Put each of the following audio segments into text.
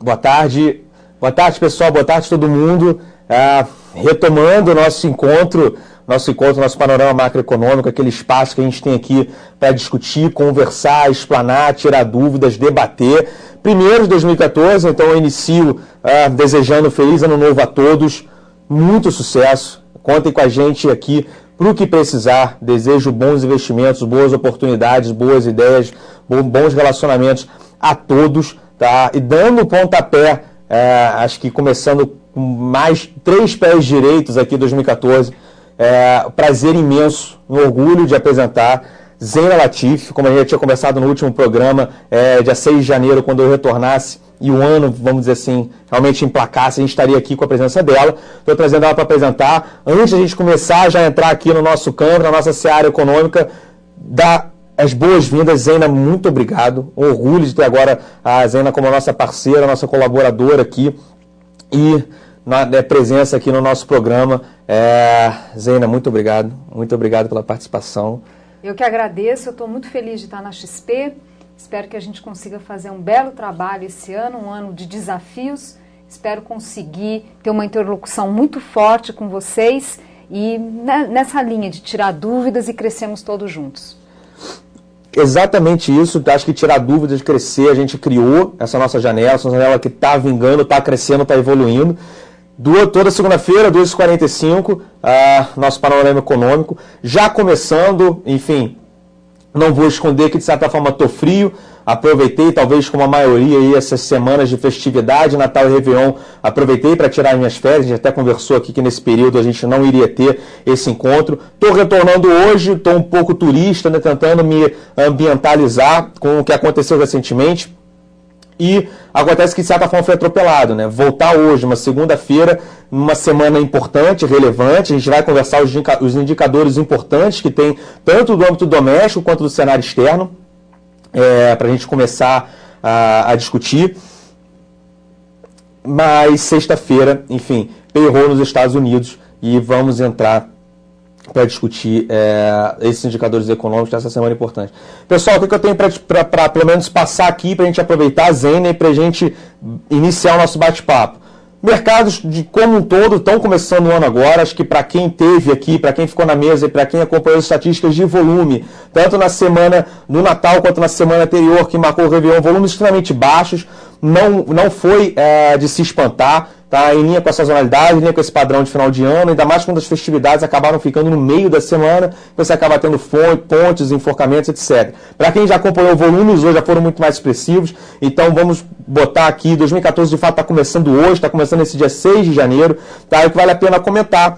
Boa tarde, pessoal, boa tarde todo mundo. Retomando o nosso panorama macroeconômico, aquele espaço que a gente tem aqui para discutir, conversar, explanar, tirar dúvidas, debater. Primeiro de 2014, então eu inicio desejando feliz ano novo a todos, muito sucesso, contem com a gente aqui para o que precisar, desejo bons investimentos, boas oportunidades, boas ideias, bons relacionamentos a todos, tá? E dando o pontapé, acho que começando com mais 3 pés direitos aqui em 2014, prazer imenso, um orgulho de apresentar Zeina Latif, como a gente já tinha conversado no último programa, dia 6 de janeiro, quando eu retornasse, e o ano, vamos dizer assim, realmente emplacasse, a gente estaria aqui com a presença dela. Estou trazendo ela para apresentar. Antes de a gente começar, já entrar aqui no nosso campo, na nossa seara econômica, dar as boas-vindas. Zeina, muito obrigado. Um orgulho de ter agora a Zeina como nossa parceira, nossa colaboradora aqui e na presença aqui no nosso programa. Zeina, muito obrigado pela participação. Eu que agradeço, eu estou muito feliz de estar na XP. Espero que a gente consiga fazer um belo trabalho esse ano, um ano de desafios. Espero conseguir ter uma interlocução muito forte com vocês e nessa linha de tirar dúvidas e crescermos todos juntos. Exatamente isso, acho que tirar dúvidas, crescer, a gente criou essa nossa janela, que está vingando, está crescendo, está evoluindo. Toda segunda-feira, 2h45, nosso panorama econômico, já começando, enfim, não vou esconder que de certa forma estou frio, aproveitei, talvez como a maioria, aí, essas semanas de festividade, Natal e Réveillon, aproveitei para tirar minhas férias, a gente até conversou aqui que nesse período a gente não iria ter esse encontro. Estou retornando hoje, estou um pouco turista, né, tentando me ambientalizar com o que aconteceu recentemente. E acontece que de certa forma foi atropelado, né? Voltar hoje, uma segunda-feira, numa semana importante, relevante, a gente vai conversar os indicadores importantes que tem tanto do âmbito doméstico quanto do cenário externo, para a gente começar a discutir. Mas sexta-feira, enfim, payroll nos Estados Unidos e vamos entrar para discutir esses indicadores econômicos dessa semana importante. Pessoal, o que eu tenho para pelo menos passar aqui para a gente aproveitar a Zeina e para a gente iniciar o nosso bate-papo? Mercados como um todo estão começando o ano agora, acho que para quem esteve aqui, para quem ficou na mesa e para quem acompanhou as estatísticas de volume, tanto na semana do Natal quanto na semana anterior, que marcou o Réveillon, volumes extremamente baixos, não foi de se espantar. Tá, em linha com a sazonalidade, em linha com esse padrão de final de ano, ainda mais quando as festividades acabaram ficando no meio da semana, você acaba tendo pontes, enforcamentos, etc. Para quem já acompanhou volumes, hoje já foram muito mais expressivos, então vamos botar aqui, 2014 de fato está começando hoje, está começando esse dia 6 de janeiro, tá? E o que vale a pena comentar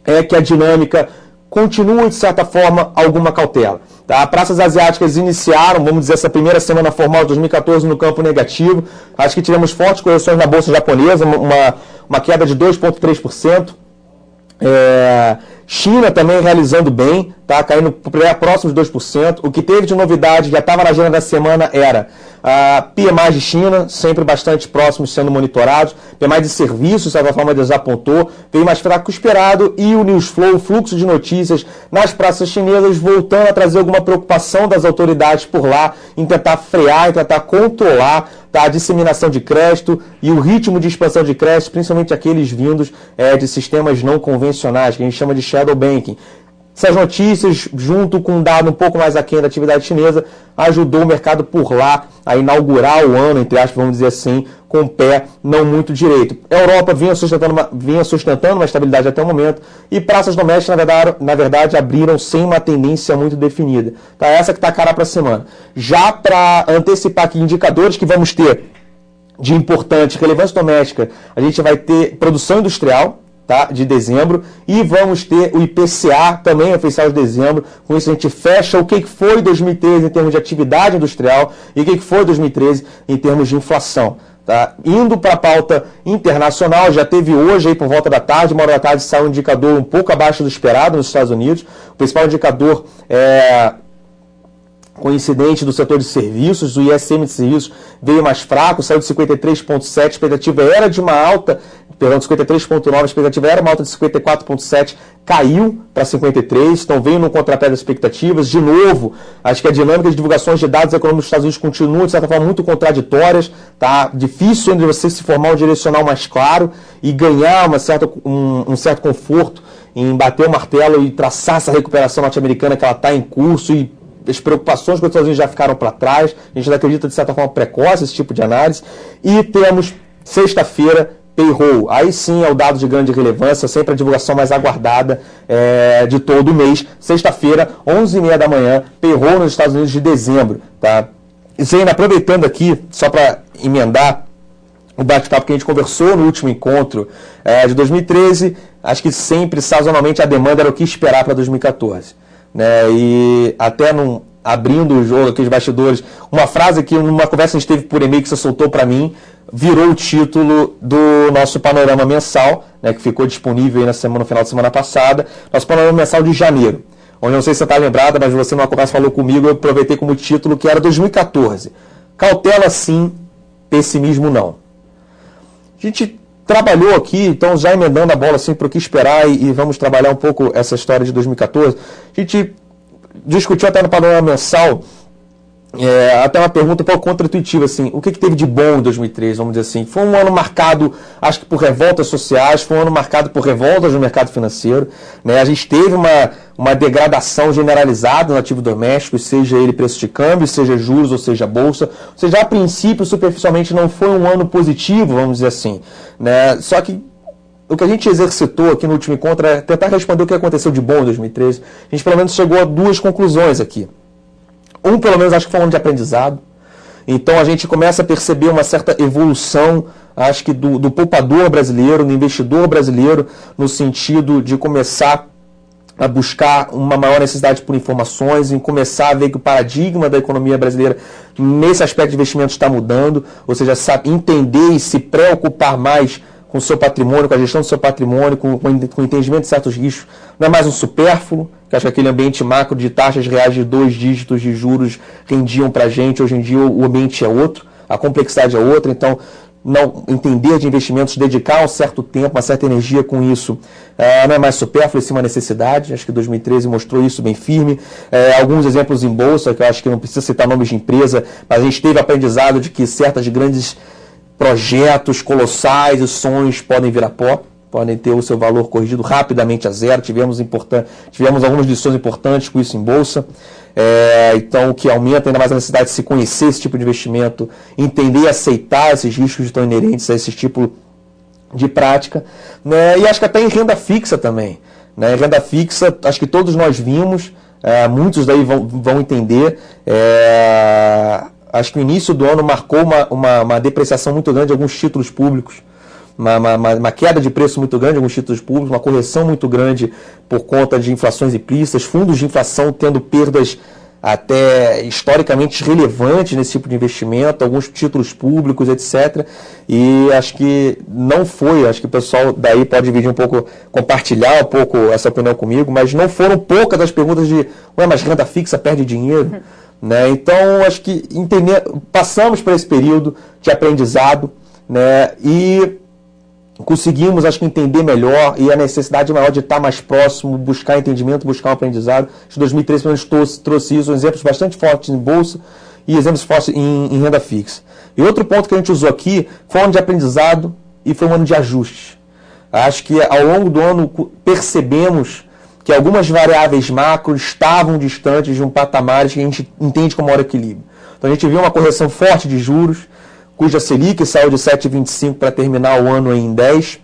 é que a dinâmica continua, de certa forma, alguma cautela. Tá? Praças asiáticas iniciaram, vamos dizer, essa primeira semana formal de 2014 no campo negativo. Acho que tivemos fortes correções na bolsa japonesa, uma queda de 2,3%. China também realizando bem, tá? Caindo próximo de 2%. O que teve de novidade, já estava na agenda da semana, era PMI de China, sempre bastante próximos sendo monitorados. PMI de serviços, de certa forma, desapontou, veio mais fraco que o esperado. E o news flow, o fluxo de notícias nas praças chinesas, voltando a trazer alguma preocupação das autoridades por lá, em tentar frear, em tentar controlar a disseminação de crédito e o ritmo de expansão de crédito, principalmente aqueles vindos de sistemas não convencionais, que a gente chama de shadow banking. Essas notícias, junto com um dado um pouco mais aquém da atividade chinesa, ajudou o mercado por lá a inaugurar o ano, entre aspas, vamos dizer assim, com o pé não muito direito. A Europa vinha sustentando uma estabilidade até o momento e praças domésticas, na verdade, abriram sem uma tendência muito definida. Tá? Essa que está a cara para a semana. Já para antecipar aqui indicadores que vamos ter de importante relevância doméstica, a gente vai ter produção industrial, tá, de dezembro, e vamos ter o IPCA também oficial de dezembro. Com isso a gente fecha o que foi 2013 em termos de atividade industrial e o que foi 2013 em termos de inflação. Tá? Indo para a pauta internacional, já teve hoje aí por volta da tarde, 1 hora da tarde, saiu um indicador um pouco abaixo do esperado nos Estados Unidos. O principal indicador coincidente do setor de serviços, o ISM de serviços veio mais fraco, saiu de 53,7, a expectativa era de uma alta perdão, 53,9, a expectativa era uma alta de 54,7, caiu para 53, então veio no contrapé das expectativas. De novo, acho que a dinâmica de divulgações de dados econômicos dos Estados Unidos continua, de certa forma, muito contraditórias. Tá difícil ainda você se formar um direcional mais claro e ganhar um certo conforto em bater o martelo e traçar essa recuperação norte-americana que ela está em curso, e as preocupações com os Estados Unidos já ficaram para trás. A gente acredita, de certa forma, precoce esse tipo de análise. E temos, sexta-feira, payroll. Aí sim é o dado de grande relevância, sempre a divulgação mais aguardada de todo o mês. Sexta-feira, 11h30 da manhã, payroll nos Estados Unidos de dezembro. Tá? E Zena, aproveitando aqui, só para emendar o bate-papo que a gente conversou no último encontro de 2013, acho que sempre, sazonalmente, a demanda era o que esperar para 2014. Né? E até abrindo o jogo aqui, os bastidores, uma frase que numa conversa que a gente teve por e-mail que você soltou para mim, virou o título do nosso panorama mensal, né, que ficou disponível aí no final de semana passada, nosso panorama mensal de janeiro, onde não sei se você está lembrada, mas você numa conversa falou comigo, eu aproveitei como título que era 2014. Cautela sim, pessimismo não. A gente trabalhou aqui, então já emendando a bola assim para o que esperar e vamos trabalhar um pouco essa história de 2014. A gente discutiu até no panorama mensal, até uma pergunta um pouco contra-intuitiva, assim, o que teve de bom em 2013, vamos dizer assim? Foi um ano marcado, acho que por revoltas sociais, foi um ano marcado por revoltas no mercado financeiro, né? A gente teve uma degradação generalizada no ativo doméstico, seja ele preço de câmbio, seja juros, ou seja bolsa, ou seja, a princípio, superficialmente, não foi um ano positivo, vamos dizer assim, né? Só que o que a gente exercitou aqui no último encontro é tentar responder o que aconteceu de bom em 2013. A gente, pelo menos, chegou a duas conclusões aqui. Pelo menos, acho que foi um ano de aprendizado. Então, a gente começa a perceber uma certa evolução, acho que do poupador brasileiro, do investidor brasileiro, no sentido de começar a buscar uma maior necessidade por informações, em começar a ver que o paradigma da economia brasileira nesse aspecto de investimento está mudando, ou seja, sabe entender e se preocupar mais com o seu patrimônio, com a gestão do seu patrimônio, com o entendimento de certos riscos. Não é mais um supérfluo, que acho que aquele ambiente macro de taxas reais de 2 dígitos de juros rendiam para a gente. Hoje em dia o ambiente é outro, a complexidade é outra, então não entender de investimentos, dedicar um certo tempo, uma certa energia com isso, não é mais supérfluo, sim uma necessidade. Acho que 2013 mostrou isso bem firme. Alguns exemplos em bolsa, que eu acho que não precisa citar nomes de empresa, mas a gente teve aprendizado de que certas grandes projetos colossais e sonhos podem vir a pó, podem ter o seu valor corrigido rapidamente a zero. Tivemos algumas lições importantes com isso em bolsa, então o que aumenta ainda mais a necessidade de se conhecer esse tipo de investimento, entender e aceitar esses riscos que estão inerentes a esse tipo de prática, né? E acho que até em renda fixa também, né? Renda fixa, acho que todos nós vimos, muitos daí vão entender, acho que o início do ano marcou uma depreciação muito grande de alguns títulos públicos, uma queda de preço muito grande de alguns títulos públicos, uma correção muito grande por conta de inflações implícitas, fundos de inflação tendo perdas até historicamente relevantes nesse tipo de investimento, alguns títulos públicos, etc. E acho que não foi, acho que o pessoal daí pode dividir um pouco, compartilhar um pouco essa opinião comigo, mas não foram poucas as perguntas de, mas renda fixa perde dinheiro? Né? Então, acho que passamos por esse período de aprendizado, né? E conseguimos, acho que, entender melhor, e a necessidade maior de estar mais próximo, buscar entendimento, buscar um aprendizado. Acho que 2013 pelo menos trouxe isso, exemplos bastante fortes em bolsa e exemplos fortes em renda fixa. E outro ponto que a gente usou aqui foi um ano de aprendizado e foi um ano de ajustes. Acho que ao longo do ano percebemos que algumas variáveis macro estavam distantes de um patamar que a gente entende como maior equilíbrio. Então a gente viu uma correção forte de juros, cuja Selic saiu de 7,25 para terminar o ano em 10.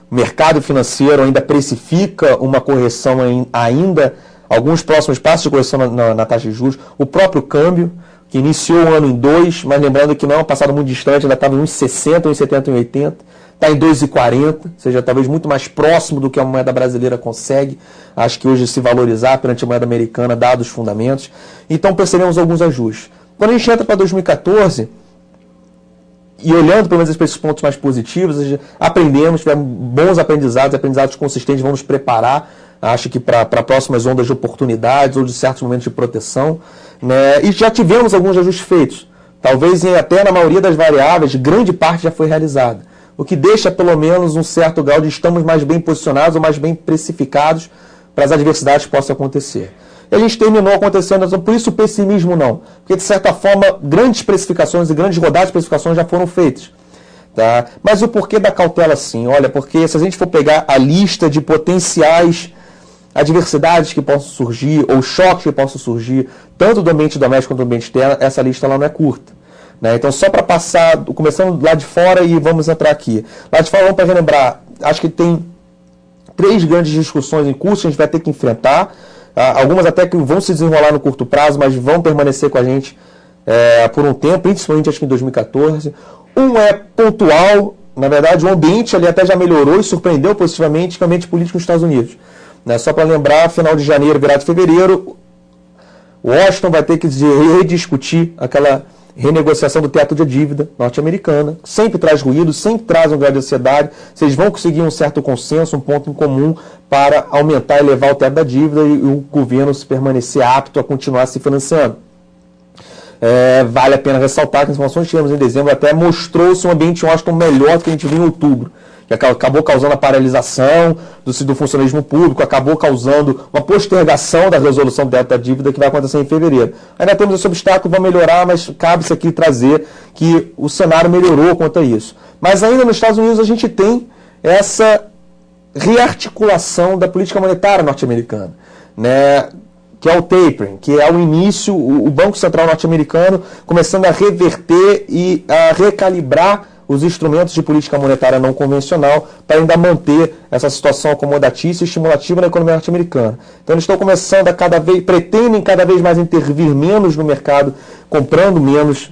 O mercado financeiro ainda precifica uma correção ainda, alguns próximos passos de correção na taxa de juros. O próprio câmbio, que iniciou o ano em 2, mas lembrando que não é um passado muito distante, ainda estava em 1,60, 1,70, 1,80. Está em 2,40, ou seja, talvez muito mais próximo do que a moeda brasileira consegue, acho que hoje se valorizar perante a moeda americana, dados os fundamentos. Então percebemos alguns ajustes. Quando a gente entra para 2014, e olhando pelo menos para esses pontos mais positivos, aprendemos, tivemos bons aprendizados consistentes, vamos preparar, acho que para próximas ondas de oportunidades ou de certos momentos de proteção, né? E já tivemos alguns ajustes feitos. Talvez até na maioria das variáveis, grande parte já foi realizada. o que deixa pelo menos um certo grau de estamos mais bem posicionados ou mais bem precificados para as adversidades que possam acontecer. E a gente terminou acontecendo, por isso o pessimismo não, porque de certa forma grandes precificações e grandes rodadas de precificações já foram feitas. Tá? Mas o porquê da cautela sim? Olha, porque se a gente for pegar a lista de potenciais adversidades que possam surgir, ou choques que possam surgir, tanto do ambiente doméstico quanto do ambiente externo, essa lista ela não é curta. Né? Então, só para passar, começando lá de fora e vamos entrar aqui. Lá de fora, vamos para relembrar, acho que tem 3 grandes discussões em curso que a gente vai ter que enfrentar, algumas até que vão se desenrolar no curto prazo, mas vão permanecer com a gente por um tempo, principalmente acho que em 2014. Um é pontual, na verdade o ambiente ali até já melhorou e surpreendeu positivamente, que é o ambiente político nos Estados Unidos. Né? Só para lembrar, final de janeiro, virado de fevereiro, Washington vai ter que rediscutir aquela renegociação do teto de dívida norte-americana. Sempre traz ruído, sempre traz um grau de ansiedade. Vocês vão conseguir um certo consenso, um ponto em comum para aumentar e elevar o teto da dívida e o governo se permanecer apto a continuar se financiando. Vale a pena ressaltar que as informações que tivemos em dezembro até mostrou-se um ambiente em Washington melhor do que a gente viu em outubro, que acabou causando a paralisação do funcionalismo público, acabou causando uma postergação da resolução do teto da dívida que vai acontecer em fevereiro. Ainda temos esse obstáculo, vai melhorar, mas cabe-se aqui trazer que o cenário melhorou quanto a isso. Mas ainda nos Estados Unidos a gente tem essa rearticulação da política monetária norte-americana, né? Que é o tapering, que é o início, o Banco Central norte-americano começando a reverter e a recalibrar os instrumentos de política monetária não convencional para ainda manter essa situação acomodatícia e estimulativa na economia norte-americana. Então eles estão começando a pretendem cada vez mais intervir menos no mercado, comprando menos,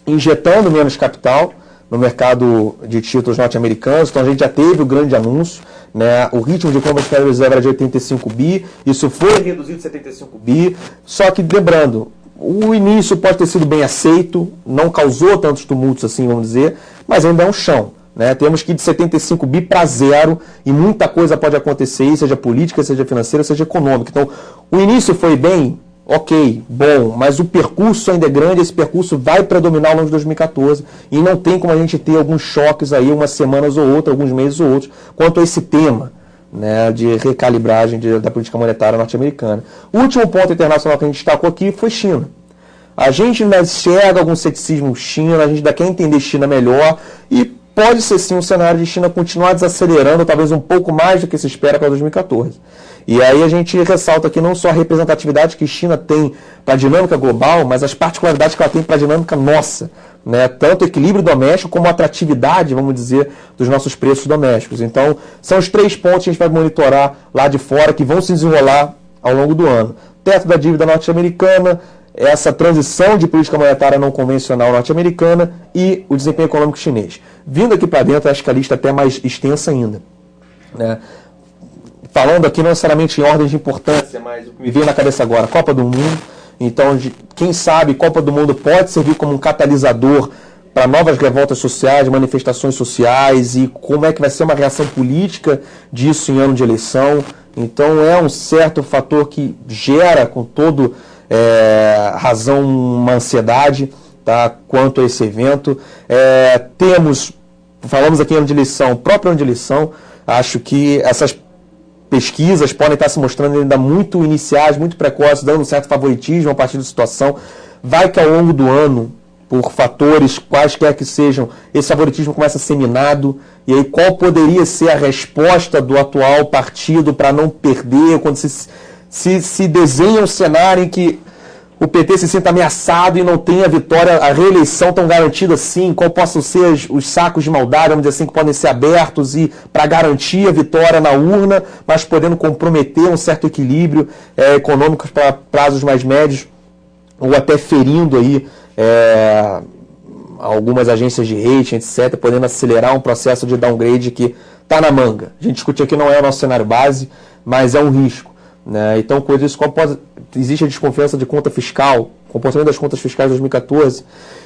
injetando menos capital no mercado de títulos norte-americanos. Então a gente já teve o grande anúncio, né? O ritmo de compra de Federal Reserve era de 85 bi, isso foi reduzido de 75 bi, só que lembrando, o início pode ter sido bem aceito, não causou tantos tumultos assim, vamos dizer, mas ainda é um chão. Né? Temos que ir de 75 bi para 0 e muita coisa pode acontecer, seja política, seja financeira, seja econômica. Então, o início foi bem, ok, bom, mas o percurso ainda é grande, esse percurso vai predominar ao longo de 2014 e não tem como a gente ter alguns choques aí, umas semanas ou outras, alguns meses ou outros, quanto a esse tema, né, de recalibragem da política monetária norte-americana. O último ponto internacional que a gente destacou aqui foi China. A gente ainda enxerga algum ceticismo China, a gente ainda quer entender China melhor e pode ser sim um cenário de China continuar desacelerando, talvez um pouco mais do que se espera para 2014. E aí a gente ressalta aqui não só a representatividade que China tem para a dinâmica global, mas as particularidades que ela tem para a dinâmica nossa. Né? Tanto o equilíbrio doméstico como a atratividade, vamos dizer, dos nossos preços domésticos. Então, são os 3 pontos que a gente vai monitorar lá de fora, que vão se desenrolar ao longo do ano. Teto da dívida norte-americana, essa transição de política monetária não convencional norte-americana e o desempenho econômico chinês. Vindo aqui para dentro, acho que a lista é até mais extensa ainda. Né? Falando aqui não necessariamente em ordem de importância, mas o que me veio na cabeça agora, Copa do Mundo. Então, quem sabe, Copa do Mundo pode servir como um catalisador para novas revoltas sociais, manifestações sociais e como é que vai ser uma reação política disso em ano de eleição. Então, é um certo fator que gera, com todo razão, uma ansiedade, tá, quanto a esse evento. Falamos aqui em ano de eleição, próprio ano de eleição, acho que essas pesquisas podem estar se mostrando ainda muito iniciais, muito precoces, dando um certo favoritismo a partir da situação. Vai que ao longo do ano, por fatores quaisquer que sejam, esse favoritismo começa a ser minado, e aí qual poderia ser a resposta do atual partido para não perder, quando se desenha um cenário em que o PT se sinta ameaçado e não tem a vitória, a reeleição tão garantida assim, qual possam ser os sacos de maldade, vamos dizer assim, que podem ser abertos e para garantir a vitória na urna, mas podendo comprometer um certo equilíbrio econômico para prazos mais médios, ou até ferindo aí algumas agências de rating, etc., podendo acelerar um processo de downgrade que está na manga. A gente discutiu que não é o nosso cenário base, mas é um risco. Né? Então, coisa isso, existe a desconfiança de conta fiscal, comportamento das contas fiscais de 2014,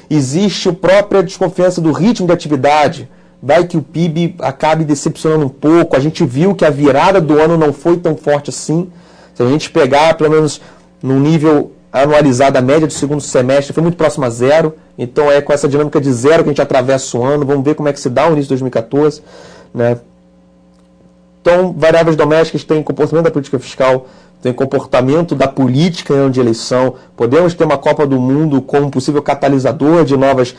existe a própria desconfiança do ritmo de atividade, vai que o PIB acabe decepcionando um pouco, a gente viu que a virada do ano não foi tão forte assim, se a gente pegar, pelo menos num nível anualizada, a média do segundo semestre foi muito próxima a zero, então é com essa dinâmica de zero que a gente atravessa o ano, vamos ver como é que se dá o início de 2014, né? Então, variáveis domésticas têm comportamento da política fiscal, tem comportamento da política em ano de eleição, podemos ter uma Copa do Mundo como possível catalisador de novas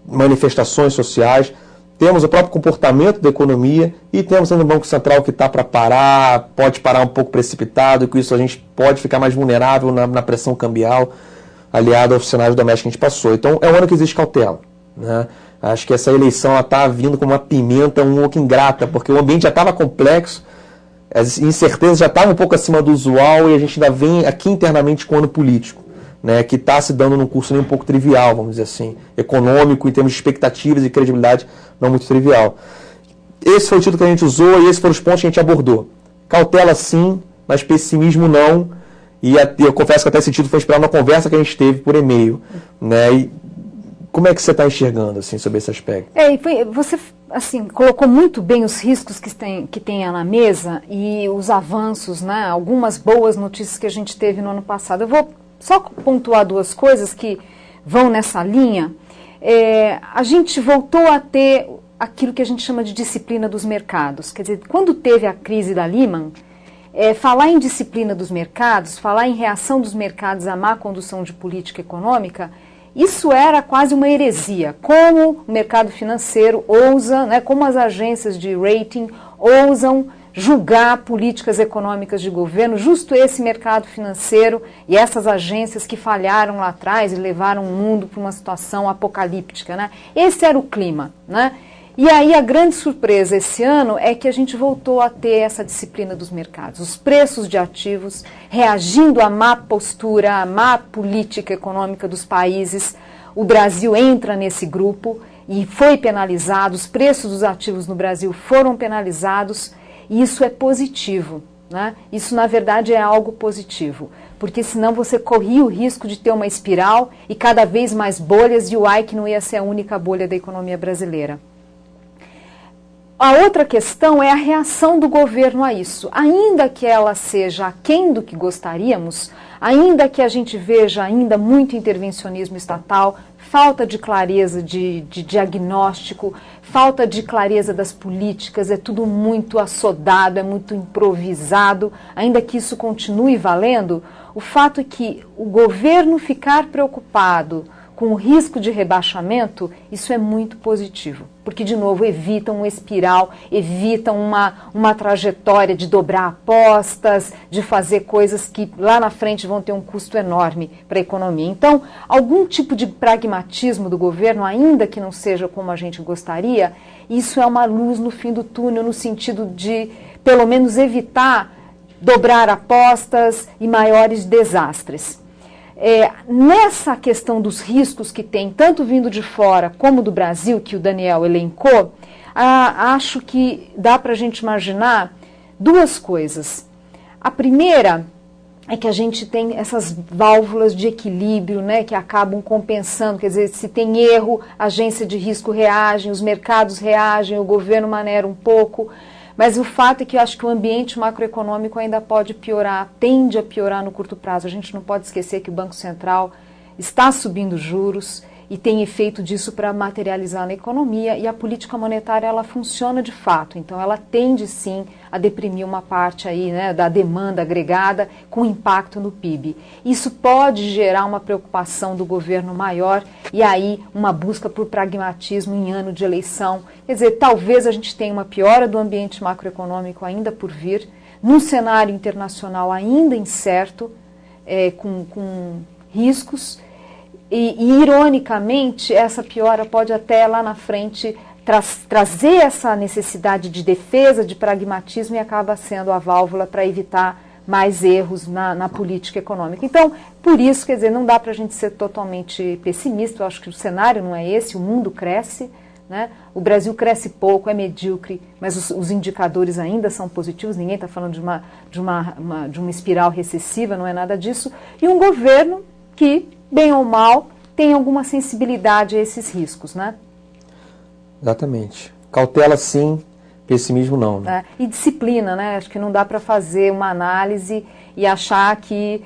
manifestações sociais, temos o próprio comportamento da economia e temos ainda o Banco Central que está para parar, pode parar um pouco precipitado, e com isso a gente pode ficar mais vulnerável na pressão cambial, aliado aos cenários domésticos que a gente passou. Então é um ano que existe cautela, né? Acho que essa eleição está vindo como uma pimenta um pouco ingrata, porque o ambiente já estava complexo, as incertezas já estavam um pouco acima do usual e a gente ainda vem aqui internamente com o ano político, né, que está se dando num curso nem um pouco trivial, vamos dizer assim, econômico, em termos de expectativas e credibilidade, não muito trivial. Esse foi o título que a gente usou e esses foram os pontos que a gente abordou. Cautela sim, mas pessimismo não, e eu confesso que até esse título foi inspirado na conversa que a gente teve por e-mail, né, e como é que você está enxergando assim, sobre esse aspecto? Você assim, colocou muito bem os riscos que tem na mesa e os avanços, né, algumas boas notícias que a gente teve no ano passado. Eu vou só pontuar duas coisas que vão nessa linha. A gente voltou a ter aquilo que a gente chama de disciplina dos mercados. Quer dizer, quando teve a crise da Lehman, falar em disciplina dos mercados, falar em reação dos mercados à má condução de política econômica, isso era quase uma heresia. Como o mercado financeiro ousa, né, como as agências de rating ousam julgar políticas econômicas de governo, justo esse mercado financeiro e essas agências que falharam lá atrás e levaram o mundo para uma situação apocalíptica, né? Esse era o clima, né? E aí a grande surpresa esse ano é que a gente voltou a ter essa disciplina dos mercados. Os preços de ativos reagindo à má postura, à má política econômica dos países. O Brasil entra nesse grupo e foi penalizado, os preços dos ativos no Brasil foram penalizados. E isso é positivo, né? Isso, na verdade, é algo positivo, porque senão você corria o risco de ter uma espiral e cada vez mais bolhas, e o Ike não ia ser a única bolha da economia brasileira. A outra questão é a reação do governo a isso. Ainda que ela seja aquém do que gostaríamos, ainda que a gente veja ainda muito intervencionismo estatal, falta de clareza de diagnóstico, falta de clareza das políticas, é tudo muito assodado, é muito improvisado, ainda que isso continue valendo, o fato é que o governo ficar preocupado com o risco de rebaixamento, isso é muito positivo, porque, de novo, evita uma espiral, evita uma trajetória de dobrar apostas, de fazer coisas que lá na frente vão ter um custo enorme para a economia. Então, algum tipo de pragmatismo do governo, ainda que não seja como a gente gostaria, isso é uma luz no fim do túnel, no sentido de, pelo menos, evitar dobrar apostas e maiores desastres. Nessa questão dos riscos que tem, tanto vindo de fora como do Brasil, que o Daniel elencou, acho que dá para a gente imaginar duas coisas. A primeira é que a gente tem essas válvulas de equilíbrio, né, que acabam compensando, quer dizer, se tem erro, a agência de risco reage, os mercados reagem, o governo maneira um pouco. Mas o fato é que eu acho que o ambiente macroeconômico ainda pode piorar, tende a piorar no curto prazo. A gente não pode esquecer que o Banco Central está subindo juros e tem efeito disso para materializar na economia, e a política monetária ela funciona de fato, então ela tende sim a deprimir uma parte aí, né, da demanda agregada com impacto no PIB. Isso pode gerar uma preocupação do governo maior e aí uma busca por pragmatismo em ano de eleição. Quer dizer, talvez a gente tenha uma piora do ambiente macroeconômico ainda por vir, num cenário internacional ainda incerto, com riscos. E, ironicamente, essa piora pode até lá na frente trazer essa necessidade de defesa, de pragmatismo, e acaba sendo a válvula para evitar mais erros na política econômica. Então, por isso, quer dizer, não dá para a gente ser totalmente pessimista. Eu acho que o cenário não é esse, o mundo cresce, né? O Brasil cresce pouco, é medíocre, mas os indicadores ainda são positivos, ninguém está falando de uma espiral recessiva, não é nada disso. E um governo que, bem ou mal, tem alguma sensibilidade a esses riscos, né? Exatamente. Cautela sim, pessimismo não. Né? E disciplina, né? Acho que não dá para fazer uma análise e achar que